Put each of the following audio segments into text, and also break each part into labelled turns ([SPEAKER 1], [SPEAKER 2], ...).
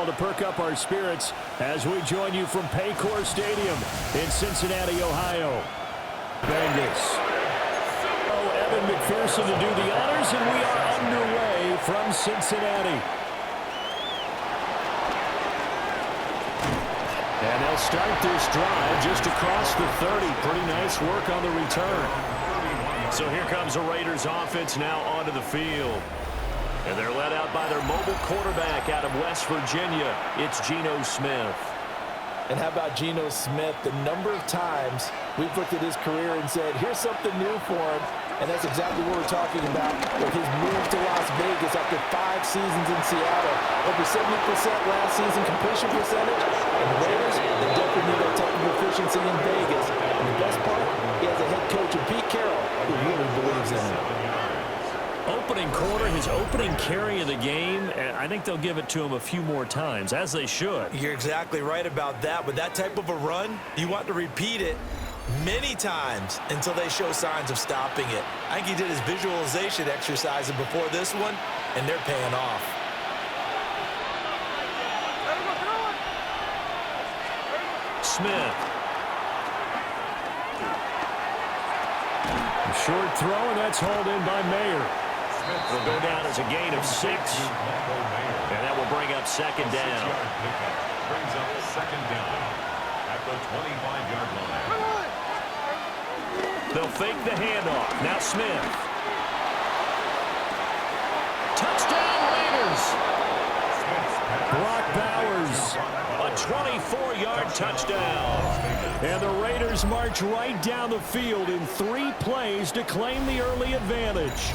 [SPEAKER 1] football to perk up our spirits as we join you from Paycor Stadium in Cincinnati, Ohio. Bengals. Evan McPherson to do the honors, and we are underway from Cincinnati. And they'll start this drive just across the 30. Pretty nice work on the return. So here comes the Raiders offense now onto the field. And they're led out by their mobile quarterback out of West Virginia. It's Geno Smith.
[SPEAKER 2] And how about Geno Smith? The number of times we've looked at his career and said, here's something new for him. And that's exactly what we're talking about with his move to Las Vegas after 5 seasons in Seattle. Over 70% last season completion percentage. And the Raiders, they definitely need that technical efficiency in Vegas. And the best part, he has a head coach in Pete Carroll who really believes in him.
[SPEAKER 1] Opening quarter, his opening carry of the game, and I think they'll give it to him a few more times, as they should.
[SPEAKER 3] You're exactly right about that. With that type of a run, you want to repeat it many times until they show signs of stopping it. I think he did his visualization exercises before this one, and they're paying off.
[SPEAKER 1] Smith. A short throw, and that's hauled in by Mayer. Will go down as a gain of 6. And that will bring up second down.
[SPEAKER 4] Brings up second down at the 25-yard line.
[SPEAKER 1] They'll fake the handoff. Now Smith. Touchdown Raiders. Brock Bowers. A 24-yard touchdown. And the Raiders march right down the field in 3 plays to claim the early advantage.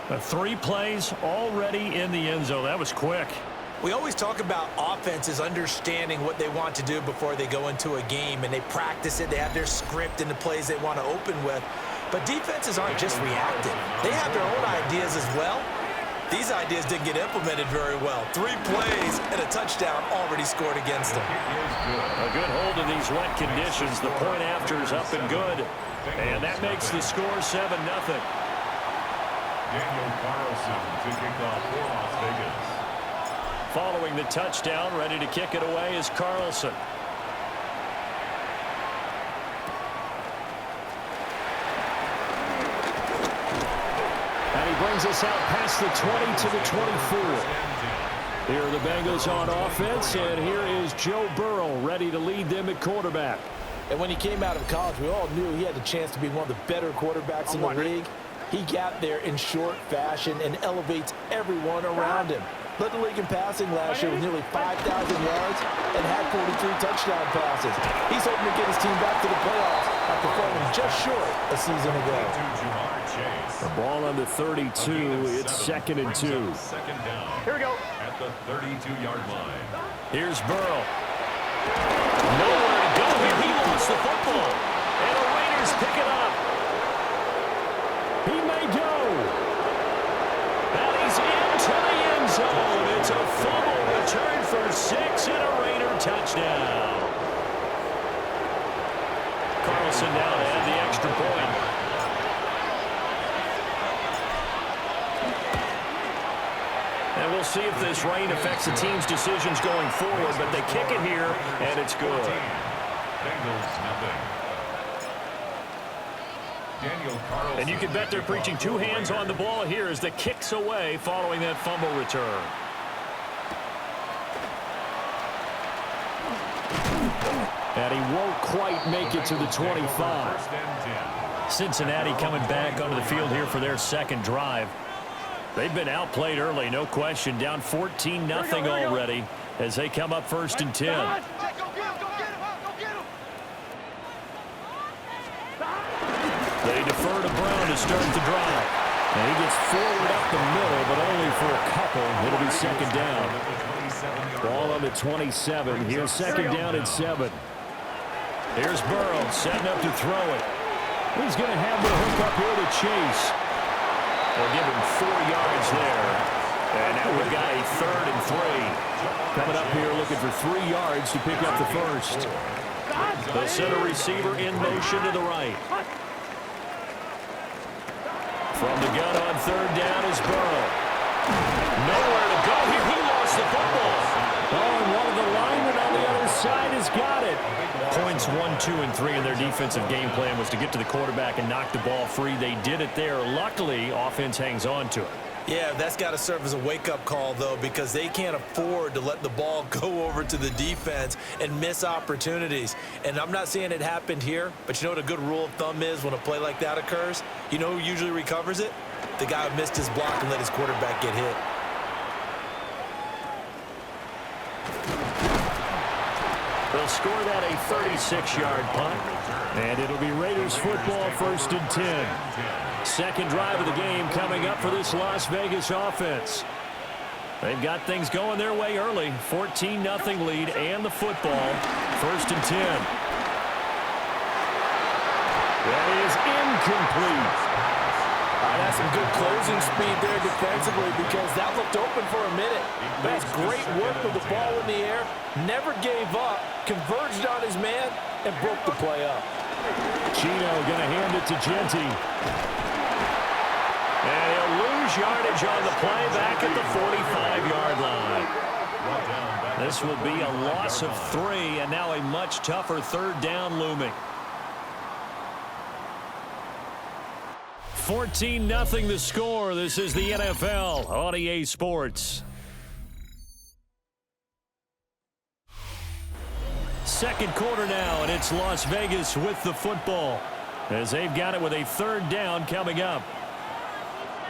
[SPEAKER 1] 3 plays already in the end zone. That was quick.
[SPEAKER 3] We always talk about offenses understanding what they want to do before they go into a game, and they practice it. They have their script and the plays they want to open with. But defenses aren't just reactive. They have their own ideas as well. These ideas didn't get implemented very well. 3 plays and a touchdown already scored against them.
[SPEAKER 1] A good hold in these wet conditions. The point after is up and good. And that makes the score 7-0.
[SPEAKER 4] Daniel Carlson to kick off for Las Vegas.
[SPEAKER 1] Following the touchdown, ready to kick it away is Carlson. And he brings us out past the 20 to the 24. Here are the Bengals on offense, and here is Joe Burrow ready to lead them at quarterback.
[SPEAKER 2] And when he came out of college, we all knew he had the chance to be one of the better quarterbacks in the league. He got there in short fashion and elevates everyone around him. Led the league in passing last year with nearly 5,000 yards and had 43 touchdown passes. He's hoping to get his team back to the playoffs after falling just short a season ago.
[SPEAKER 1] The ball on the 32. It's 2nd and 2.
[SPEAKER 4] Second down.
[SPEAKER 5] Here we go.
[SPEAKER 4] At the 32-yard line.
[SPEAKER 1] Here's Burrow. Nowhere to go here. He lost the football. And the Raiders pick it up. He may go. And he's into the end zone. It's a fumble return for 6 and a Raider touchdown. Carlson now to add the extra point. And we'll see if this rain affects the team's decisions going forward, but they kick it here, and it's good.
[SPEAKER 4] Bengals nothing. Daniel Carlson.
[SPEAKER 1] And you can bet they're preaching 2 hands on the ball here as the kick's away following that fumble return. And he won't quite make it to the 25. Cincinnati coming back onto the field here for their second drive. They've been outplayed early, no question. Down 14-0 already as they come up 1st and 10. They defer to Brown to start the drive. And he gets forward up the middle, but only for a couple. It'll be 2nd down. Ball on the 27. Here's 2nd down at 7. Here's Burrow setting up to throw it. He's going to have the hook up here to Chase. They'll give him 4 yards there. And now we've got a 3rd and 3. Coming up here looking for 3 yards to pick up the first. They'll set a receiver in motion to the right. From the gun on 3rd down is Burrow. Nowhere to go 1, 2, and 3 in their defensive game plan was to get to the quarterback and knock the ball free. They did it there. Luckily, offense hangs on to it.
[SPEAKER 3] Yeah, that's got to serve as a wake-up call, though, because they can't afford to let the ball go over to the defense and miss opportunities. And I'm not saying it happened here, but you know what a good rule of thumb is when a play like that occurs? You know who usually recovers it? The guy who missed his block and let his quarterback get hit.
[SPEAKER 1] They'll score that a 36-yard punt. And it'll be Raiders football, 1st and 10. Second drive of the game coming up for this Las Vegas offense. They've got things going their way early. 14-0 lead and the football. 1st and 10. That is incomplete.
[SPEAKER 2] That's some good closing speed there defensively because that looked open for a minute. That's great work with the ball in the air. Never gave up. Converged on his man and broke the play up.
[SPEAKER 1] Chino going to hand it to Genty. And he'll lose yardage on the play back at the 45-yard line. This will be a loss of 3, and now a much tougher 3rd down looming. 14-0 the score. This is the NFL on EA Sports. Second quarter now, and it's Las Vegas with the football as they've got it with a 3rd down coming up.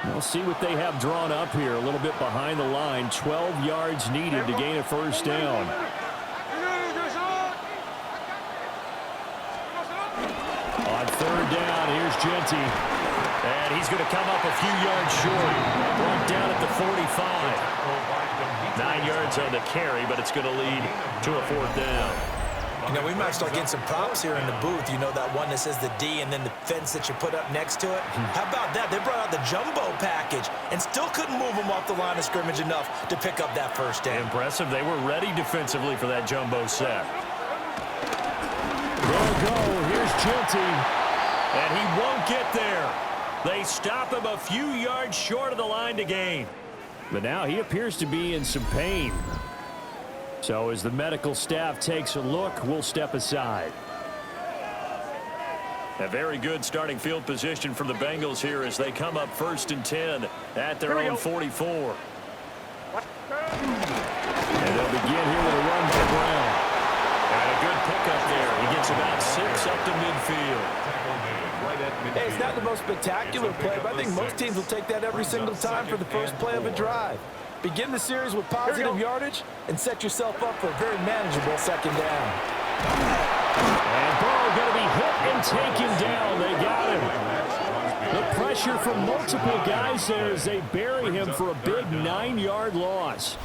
[SPEAKER 1] We'll see what they have drawn up here. A little bit behind the line. 12 yards needed to gain a 1st down. On 3rd down, here's Genty. And he's going to come up a few yards short. Brought down at the 45. 9 yards on the carry, but it's going to lead to a 4th down.
[SPEAKER 3] You know, we might start getting some props here in the booth. You know, that one that says the D and then the fence that you put up next to it. How about that? They brought out the jumbo package and still couldn't move them off the line of scrimmage enough to pick up that 1st down.
[SPEAKER 1] Impressive. They were ready defensively for that jumbo set. Go. Here's Genty. And he won't get there. They stop him a few yards short of the line to gain. But now he appears to be in some pain. So as the medical staff takes a look, we'll step aside. A very good starting field position for the Bengals here as they come up 1st and 10 at their own 44. And they'll begin here with a run by Brown. And a good pickup there. He gets about 6 up to midfield.
[SPEAKER 2] Hey, it's not the most spectacular play, but I think most teams will take that every single time for the first play of a drive. Begin the series with positive yardage and set yourself up for a very manageable 2nd down.
[SPEAKER 1] And Burrow going to be hit and taken down. They got him. The pressure from multiple guys there as they bury him for a big 9-yard loss.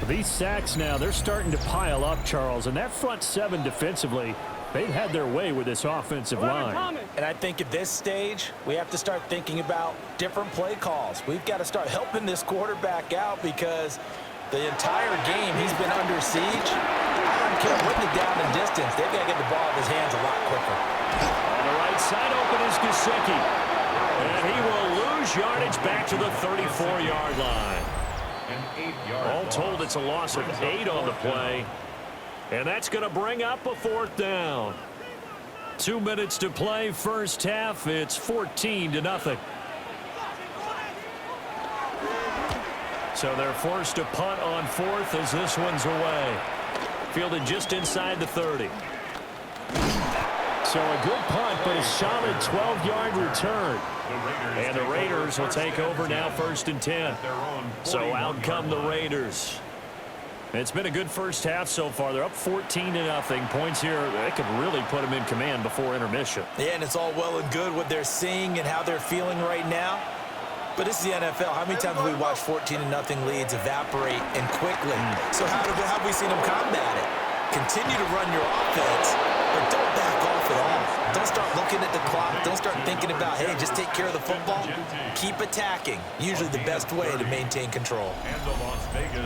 [SPEAKER 1] These sacks now, they're starting to pile up, Charles, and that front 7 defensively, they've had their way with this offensive line.
[SPEAKER 2] And I think at this stage, we have to start thinking about different play calls. We've got to start helping this quarterback out because the entire game he's been under siege. I don't care what the down and distance. They've got to get the ball in his hands a lot quicker.
[SPEAKER 1] On the right side open is Gesicki. And he will lose yardage back to the 34-yard line. All told, it's a loss of 8 on the play. And that's going to bring up a 4th down. 2 minutes to play, first half. It's 14-0. So they're forced to punt on 4th as this one's away. Fielded just inside the 30. So a good punt, but a solid 12-yard return. And the Raiders will take over now 1st and 10. So out come the Raiders. It's been a good first half so far. They're up 14-0. Points here, they could really put them in command before intermission.
[SPEAKER 3] Yeah, and it's all well and good what they're seeing and how they're feeling right now. But this is the NFL. How many times have we watched 14-0 leads evaporate and quickly? So how have we seen them combat it? Continue to run your offense, but don't back off at all. Don't start looking at the clock. Don't start thinking about, hey, just take care of the football. Keep attacking. Usually the best way to maintain control.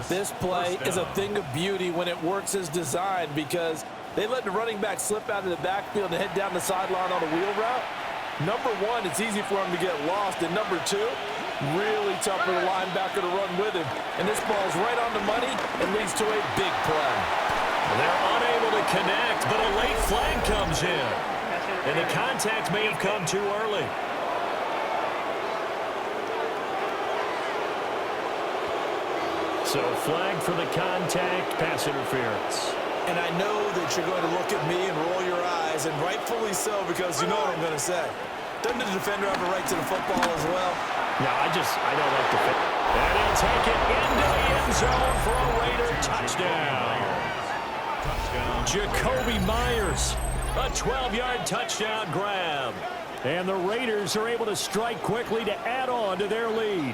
[SPEAKER 2] This play is a thing of beauty when it works as designed because they let the running back slip out of the backfield and head down the sideline on a wheel route. Number one, it's easy for him to get lost. And number two, really tough for the linebacker to run with him. And this ball's right on the money and leads to a big play.
[SPEAKER 1] They're unable to connect, but a late flag comes in. And the contact may have come too early. So flag for the contact, pass interference.
[SPEAKER 2] And I know that you're going to look at me and roll your eyes, and rightfully so, because you know what I'm going to say. Doesn't the defender have a right to the football as well?
[SPEAKER 1] No, I don't like the fit. And he'll take it into the end zone for a Raider touchdown. Jacoby Myers, a 12-yard touchdown grab. And the Raiders are able to strike quickly to add on to their lead.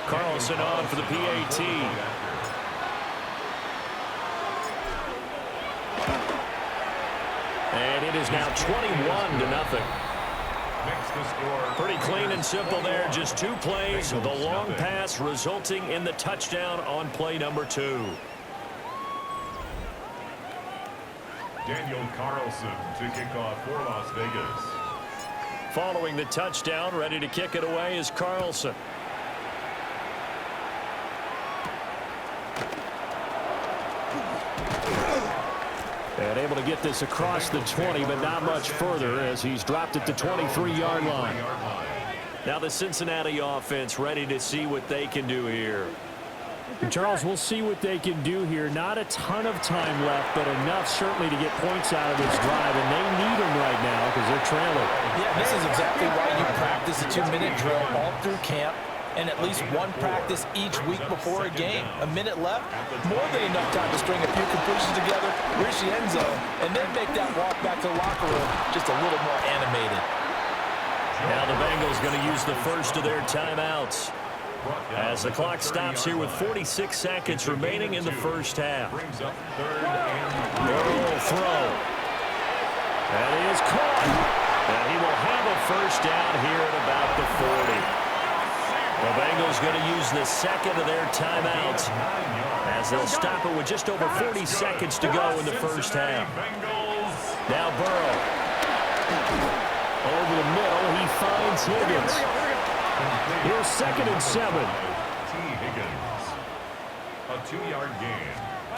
[SPEAKER 1] Carlson on for the PAT. And it is now 21-0. Pretty clean and simple there. Just 2 plays. The long pass resulting in the touchdown on play number 2.
[SPEAKER 4] Daniel Carlson to kick off for Las Vegas.
[SPEAKER 1] Following the touchdown, ready to kick it away is Carlson. And able to get this across the 20, but not much further as he's dropped at the 23-yard line. Now the Cincinnati offense ready to see what they can do here. And Charles, we'll see what they can do here. Not a ton of time left, but enough certainly to get points out of this drive, and they need them right now because they're trailing.
[SPEAKER 2] Yeah, this is exactly why you practice a 2-minute drill all through camp, and at least one practice each week before a game. A minute left, more than enough time to string a few completions together, reach the end zone, and then make that walk back to the locker room just a little more animated.
[SPEAKER 1] Now the Bengals going to use the first of their timeouts as the clock stops here with 46 seconds remaining in the first half. Burrow throw. That is caught. And he will have a first down here at about the 40. The Bengals going to use the second of their timeouts as they'll stop it with just over 40 seconds to go in the first half. Now Burrow. Over the middle, he finds Higgins. Here's 2nd and 7.
[SPEAKER 4] Higgins. A 2-yard gain.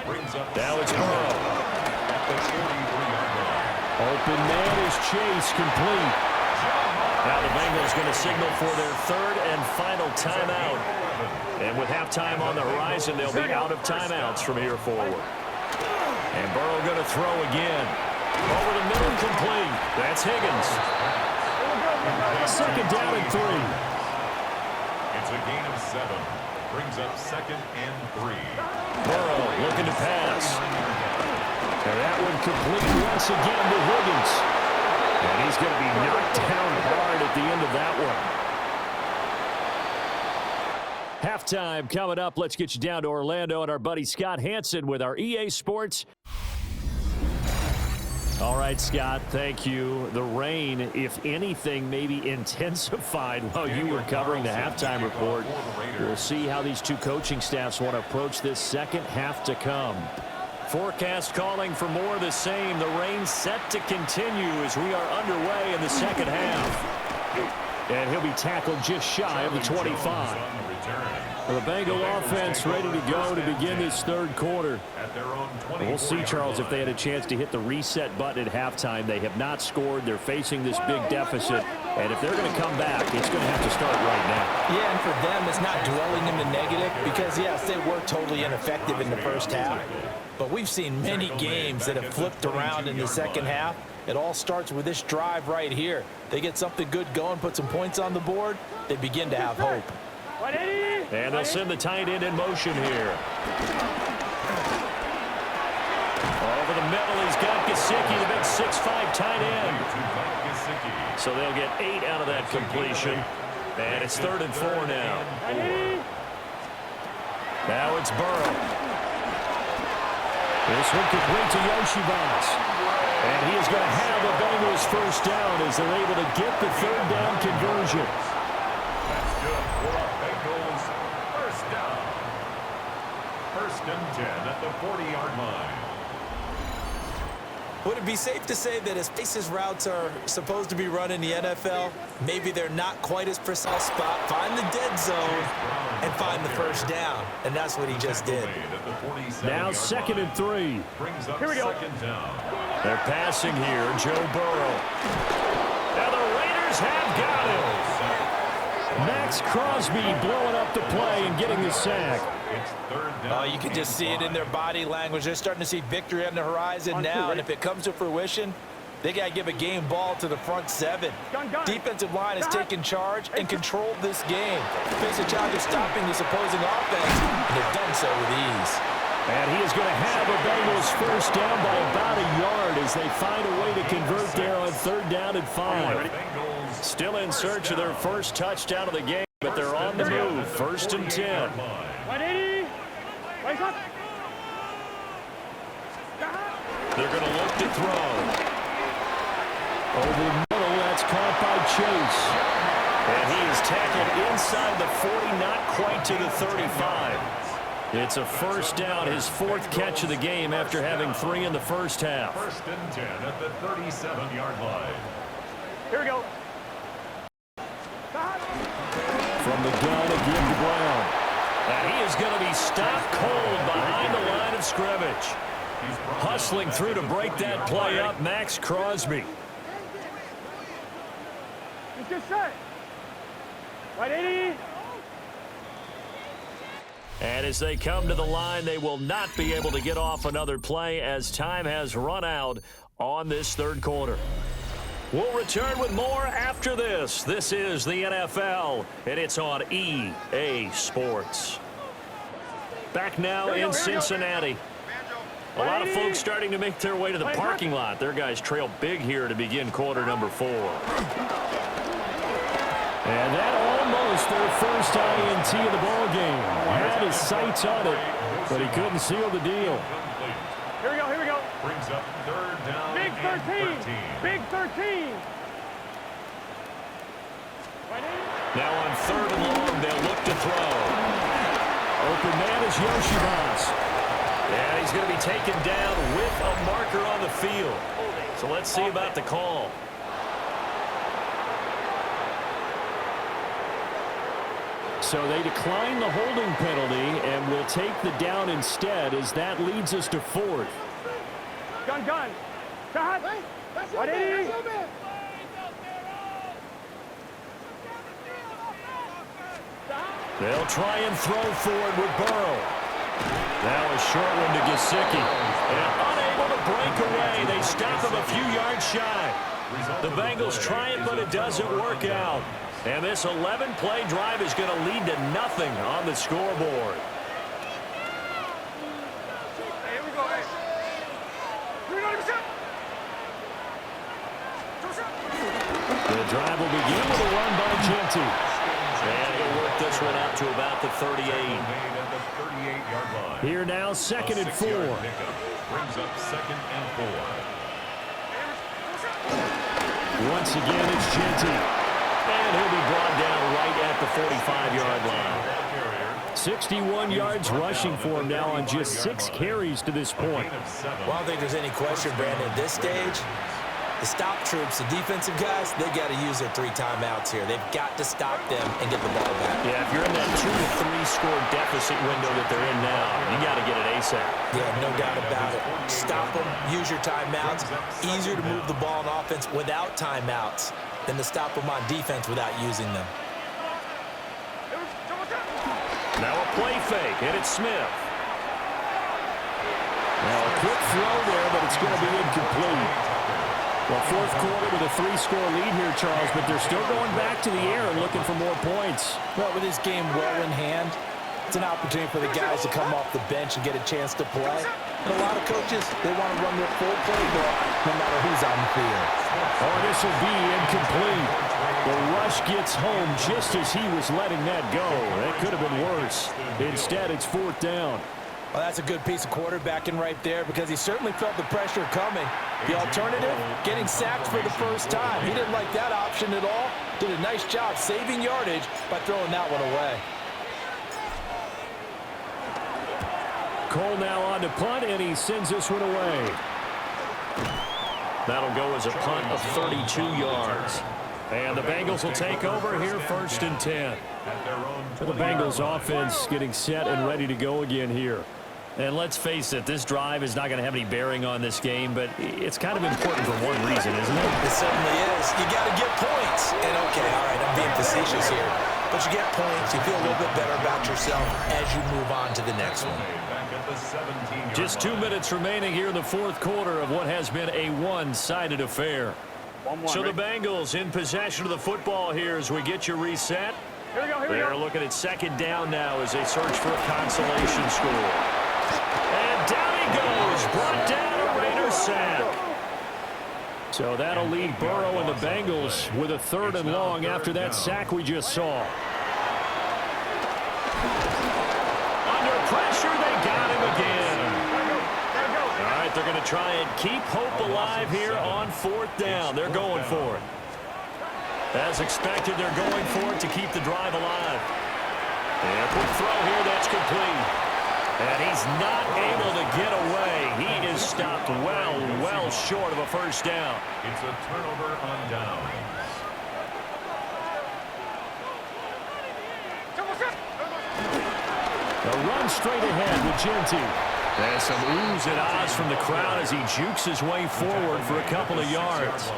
[SPEAKER 4] Brings up
[SPEAKER 1] Now it's Burrow.
[SPEAKER 4] at the 43-yard line.
[SPEAKER 1] Open man is Chase, complete. Now the Bengals going to signal for their 3rd and final timeout. And with halftime on the horizon, they'll be out of timeouts from here forward. And Burrow going to throw again. Over the middle, complete. That's Higgins. 2nd down and 3.
[SPEAKER 4] It's a gain of 7. Brings up 2nd and 3.
[SPEAKER 1] Burrow looking to pass. And that one complete once again to Higgins. And he's going to be knocked down hard at the end of that one. Halftime coming up. Let's get you down to Orlando and our buddy Scott Hansen with our EA Sports. All right, Scott, thank you. The rain, if anything, maybe intensified while you were covering the halftime report. We'll see how these two coaching staffs want to approach this second half to come. Forecast calling for more of the same. The rain set to continue as we are underway in the second half. And he'll be tackled just shy of the 25. The Bengal offense ready to go to begin this third quarter. We'll see, Charles, if they had a chance to hit the reset button at halftime. They have not scored. They're facing this big deficit. And if they're going to come back, it's going to have to start right now.
[SPEAKER 2] Yeah, and for them, it's not dwelling in the negative because, yes, they were totally ineffective in the first half. But we've seen many games that have flipped around in the second half. It all starts with this drive right here. They get something good going, put some points on the board, they begin to have hope.
[SPEAKER 1] And they'll send the tight end in motion here. Over the middle, he's got Gesicki, the big 6'5" tight end. So they'll get 8 out of that completion. And it's 3rd and 4 now. Now it's Burrow. This one complete to Yoshibas. And he is going to have the Bengals first down as they're able to get the 3rd down conversion.
[SPEAKER 4] That's good for a Bengals first down. 1st and 10 at the 40-yard line.
[SPEAKER 3] Would it be safe to say that as fastest routes are supposed to be run in the NFL, maybe they're not quite as precise spot, find the dead zone, and find the first down? And that's what he just did.
[SPEAKER 1] Now 2nd and 3.
[SPEAKER 4] Here we go.
[SPEAKER 1] They're passing here, Joe Burrow. Now the Raiders have got him. Max Crosby blowing up the play and getting the sack.
[SPEAKER 2] Oh, you can just see it in their body language. They're starting to see victory on the horizon now, and if it comes to fruition, they got to give a game ball to the front 7. Defensive line has taken charge and controlled this game. Face a challenge of stopping this opposing offense, and they've done so with ease.
[SPEAKER 1] And he is going to have a Bengals first down by about a yard as they find a way to convert there on 3rd down and 5. Still in search of their first touchdown of the game, but they're on the move. 1st and 10.
[SPEAKER 5] 180. Wake up.
[SPEAKER 1] They're going to look to throw. Over the middle, that's caught by Chase. And he is tackled inside the 40, not quite to the 35. It's a first down, his 4th catch of the game after having 3 in the first half.
[SPEAKER 4] 1st and 10 at the 37-yard line.
[SPEAKER 5] Here we go.
[SPEAKER 1] From the gun again to Brown. And he is going to be stopped cold behind the line of scrimmage. Hustling through to break that play up, Max Crosby.
[SPEAKER 5] He's just set. 180.
[SPEAKER 1] And as they come to the line, they will not be able to get off another play as time has run out on this 3rd quarter. We'll return with more after this. This is the NFL, and it's on EA Sports. Back now in Cincinnati. A lot of folks starting to make their way to the parking lot. Their guys trail big here to begin quarter number 4. And that almost their first INT of the ball game. Had his sights on it, but he couldn't seal the deal.
[SPEAKER 5] Here we go, here we go.
[SPEAKER 4] Brings up 3rd down.
[SPEAKER 5] Big 13. Big 13.
[SPEAKER 1] Now on 3rd and long, they'll look to throw. Open man is Yoshibas. And he's going to be taken down with a marker on the field. So let's see about the call. So they decline the holding penalty and will take the down instead as that leads us to 4th.
[SPEAKER 5] Gun. Shot. 180.
[SPEAKER 1] They'll try and throw forward with Burrow. Now a short one to Gesicki. And unable to break away. They stop him a few yards shy. The Bengals try it, but it doesn't work out. And this 11-play drive is going to lead to nothing on the scoreboard.
[SPEAKER 5] Here we go.
[SPEAKER 1] The drive will begin with a run by Genty. And he'll work this one out to about the 38. Here now, 2nd and 4.
[SPEAKER 4] Brings up 2nd and 4.
[SPEAKER 1] Once again, it's Genty. And he'll be brought down right at the 45-yard line. 61 yards rushing for him now on just 6 carries to this point.
[SPEAKER 3] Well, I don't think there's any question, Brandon, at this stage, the stop troops, the defensive guys, they got to use their 3 timeouts here. They've got to stop them and get the ball back.
[SPEAKER 1] Yeah, if you're in that 2 to 3 score deficit window that they're in now, you got to get it ASAP.
[SPEAKER 3] Yeah, no doubt about it. Stop them, use your timeouts. Easier to move the ball on offense without timeouts than to stop them on defense without using them.
[SPEAKER 1] Now a play fake, and it's Smith. Now a quick throw there, but it's going to be incomplete. Well, 4th quarter with a 3-score lead here, Charles, but they're still going back to the air and looking for more points.
[SPEAKER 2] Well, with this game well in hand, it's an opportunity for the guys to come off the bench and get a chance to play. And a lot of coaches, they want to run their full playbook no matter who's on the field.
[SPEAKER 1] Oh, this will be incomplete. The rush gets home just as he was letting that go. That could have been worse. Instead, it's 4th down.
[SPEAKER 2] Well, that's a good piece of quarterbacking right there because he certainly felt the pressure coming. The alternative, getting sacked for the first time. He didn't like that option at all. Did a nice job saving yardage by throwing that one away.
[SPEAKER 1] Cole now on to punt, and he sends this one away. That'll go as a punt of 32 yards. And the Bengals will take over here 1st and 10. The Bengals offense getting set and ready to go again here. And let's face it, this drive is not going to have any bearing on this game, but it's kind of important for one reason, isn't it?
[SPEAKER 3] It certainly is. You got to get points. And okay, all right, I'm being facetious here. But you get points, you feel a little bit better about yourself as you move on to the next one.
[SPEAKER 1] Just 2 minutes remaining here in the 4th quarter of what has been a one-sided affair. So the Bengals in possession of the football here as we get you reset.
[SPEAKER 5] Here we go, here we go.
[SPEAKER 1] They're looking at 2nd down now as they search for a consolation score. And down he goes, brought down a Raider sack. So that'll leave Burrow and the Bengals with a 3rd and long after that sack we just saw. Under pressure, they got him again. All right, they're going to try and keep hope alive here on 4th down. They're going for it. As expected, they're going for it to keep the drive alive. And quick throw here, that's complete. And he's not able to get away. He is stopped well short of a 1st down.
[SPEAKER 4] It's a turnover on downs.
[SPEAKER 1] A run straight ahead with Genty. There's some oohs and ahs from the crowd as he jukes his way forward for a couple of yards.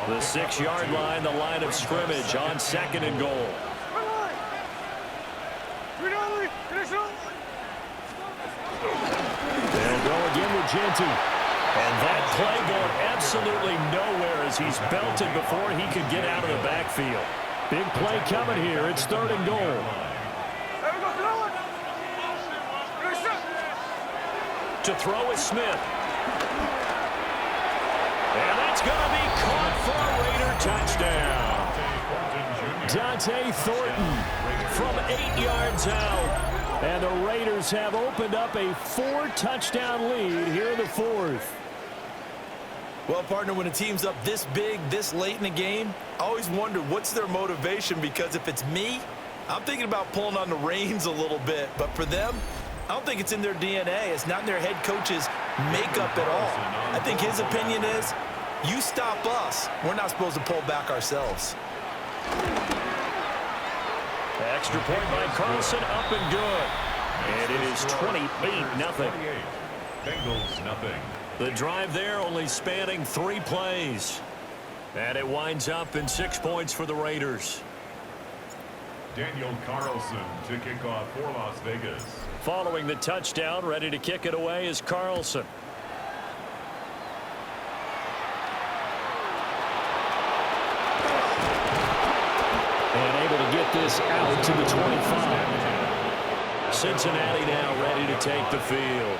[SPEAKER 1] The 6-yard line, the line of scrimmage on 2nd and goal. They'll go again with Genty. And that play going absolutely nowhere as he's belted before he could get out of the backfield. Big play coming here. It's 3rd and goal. To throw is Smith. And that's going to be caught for a Raider touchdown. Dante Thornton from 8 yards out. And the Raiders have opened up a 4-touchdown lead here in the 4th.
[SPEAKER 2] Well, partner, when a team's up this big, this late in the game, I always wonder what's their motivation, because if it's me, I'm thinking about pulling on the reins a little bit. But for them, I don't think it's in their DNA. It's not in their head coach's makeup at all. I think his opinion is, you stop us, we're not supposed to pull back ourselves.
[SPEAKER 1] Extra point by Carlson, up and good. And it is 28-0.
[SPEAKER 4] Bengals nothing.
[SPEAKER 1] The drive there only spanning 3 plays. And it winds up in 6 points for the Raiders.
[SPEAKER 4] Daniel Carlson to kick off for Las Vegas.
[SPEAKER 1] Following the touchdown, ready to kick it away is Carlson. And able to get this out to the 25. Cincinnati now ready to take the field.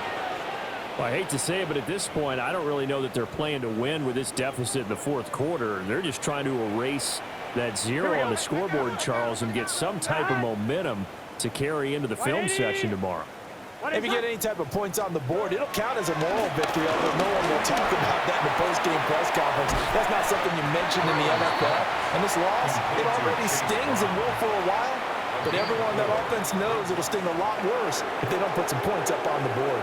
[SPEAKER 1] Well, I hate to say it, but at this point, I don't really know that they're playing to win with this deficit in the 4th quarter. They're just trying to erase that 0 on the scoreboard, Charles, and get some type of momentum to carry into the film section tomorrow.
[SPEAKER 2] If you get any type of points on the board, it'll count as a moral victory, although no one will talk about that in the post-game press conference. That's not something you mentioned in the NFL. And this loss, it already stings and will for a while. But everyone on that offense knows it'll sting a lot worse if they don't put some points up on the board.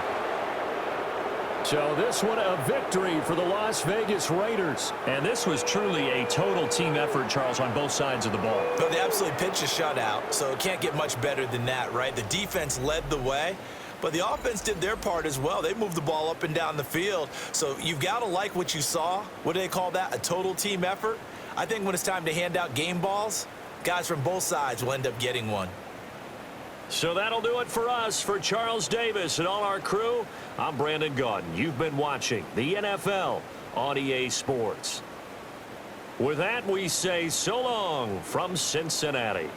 [SPEAKER 1] So this one a victory for the Las Vegas Raiders. And this was truly a total team effort, Charles, on both sides of the ball.
[SPEAKER 3] But they absolutely pitched a shutout, so it can't get much better than that, right? The defense led the way, but the offense did their part as well. They moved the ball up and down the field. So you've got to like what you saw. What do they call that? A total team effort? I think when it's time to hand out game balls, guys from both sides will end up getting one.
[SPEAKER 1] So that'll do it for us. For Charles Davis and all our crew, I'm Brandon Gaudin. You've been watching the NFL on EA Sports. With that, we say so long from Cincinnati.